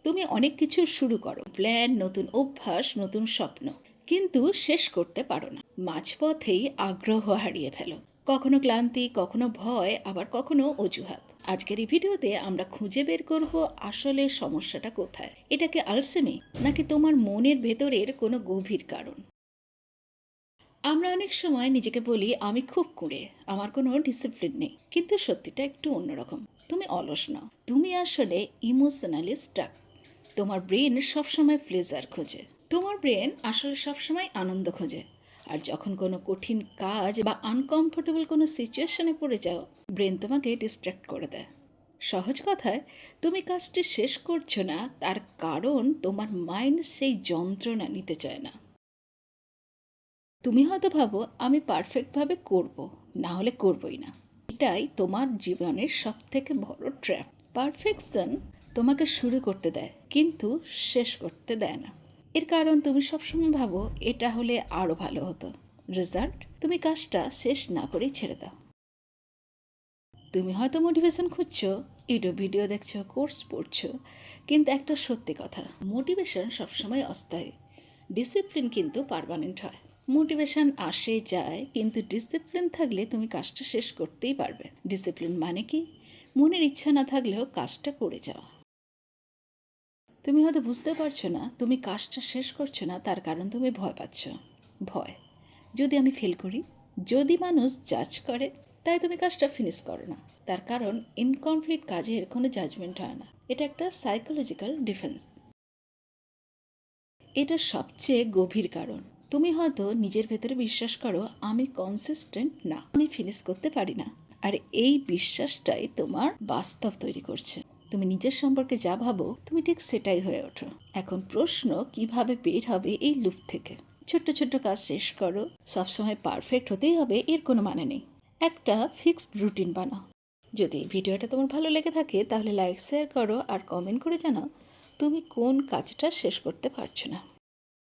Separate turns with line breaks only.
তুমি অনেক কিছু শুরু করো, প্ল্যান, নতুন অভ্যাস, নতুন স্বপ্ন, কিন্তু শেষ করতে পারো না। মাঝপথেই আগ্রহ হারিয়ে ফেলো। কখনো ক্লান্তি, কখনো ভয়, আবার কখনো অজুহাত। আজকের এই ভিডিওতে আমরা খুঁজে বের করব আসলে সমস্যাটা কোথায়। এটা কি আলসেমি, নাকি তোমার মনের ভেতরের কোনো গভীর কারণ? আমরা অনেক সময় নিজেকে বলি আমি খুব কুঁড়ে, আমার কোনো ডিসিপ্লিন নেই, কিন্তু সত্যিটা একটু অন্যরকম। তুমি অলস নও, তুমি আসলে ইমোশনালি স্টাক। তোমার ব্রেন সবসময় প্লেজার খোঁজে, তোমার ব্রেন আসলে সবসময় আনন্দ খোঁজে। আর যখন কোনো কঠিন কাজ বা আনকমফোর্টেবল কোনো সিচুয়েশনে পড়ে যাও, ব্রেন তোমাকে ডিস্ট্র্যাক্ট করে দেয়। সহজ কথায়, তুমি কাজটি শেষ করছো না, তার কারণ তোমার মাইন্ড সেই যন্ত্রণা নিতে চায় না। তুমি হয়তো ভাবো আমি পারফেক্টভাবে করব, না হলে করবই না। এটাই তোমার জীবনের সবথেকে বড় ট্র্যাপ। পারফেকশন তোমাকে শুরু করতে দেয়, কিন্তু শেষ করতে দেয় না। এর কারণ তুমি সবসময় ভাবো এটা হলে আরও ভালো হতো। রেজাল্ট, তুমি কাজটা শেষ না করেই ছেড়ে দাও। তুমি হয়তো মোটিভেশন খুঁজছো, ইউটিউব ভিডিও দেখছো, কোর্স পড়ছো, কিন্তু একটা সত্যি কথা, মোটিভেশন সবসময় অস্থায়ী, ডিসিপ্লিন কিন্তু পার্মানেন্ট হয়। মোটিভেশন আসে যায়, কিন্তু ডিসিপ্লিন থাকলে তুমি কাজটা শেষ করতেই পারবে। ডিসিপ্লিন মানে কি? মনের ইচ্ছা না থাকলেও কাজটা করে যাওয়া। তুমি হয়তো বুঝতে পারছো না তুমি কাজটা শেষ করছো না, তার কারণ তুমি ভয় পাচ্ছ। ভয়, যদি আমি ফেল করি, যদি মানুষ জাজ করে, তাই তুমি কাজটা ফিনিশ করো না। তার কারণ ইনকমপ্লিট কাজের কোনো জাজমেন্ট হয় না, এটা একটা সাইকোলজিক্যাল ডিফেন্স। এটা সবচেয়ে গভীর কারণ। তুমি হয়তো নিজের ভেতরে বিশ্বাস করো আমি কনসিস্টেন্ট না, আমি ফিনিশ করতে পারি না। আর এই বিশ্বাসটাই তোমার বাস্তব তৈরি করছে। তুমি নিজের সম্পর্কে যা ভাবো তুমি ঠিক সেটাই হয়ে ওঠো। এখন প্রশ্ন, কিভাবে বের হবে এই লুপ থেকে? ছোট্ট ছোট্ট কাজ শেষ করো। সবসময় পারফেক্ট হতেই হবে এর কোনো মানে নেই। একটা ফিক্সড রুটিন বানাও। যদি ভিডিওটা তোমার ভালো লেগে থাকে তাহলে লাইক, শেয়ার করো আর কমেন্ট করে জানাও তুমি কোন কাজটা শেষ করতে পারছো না।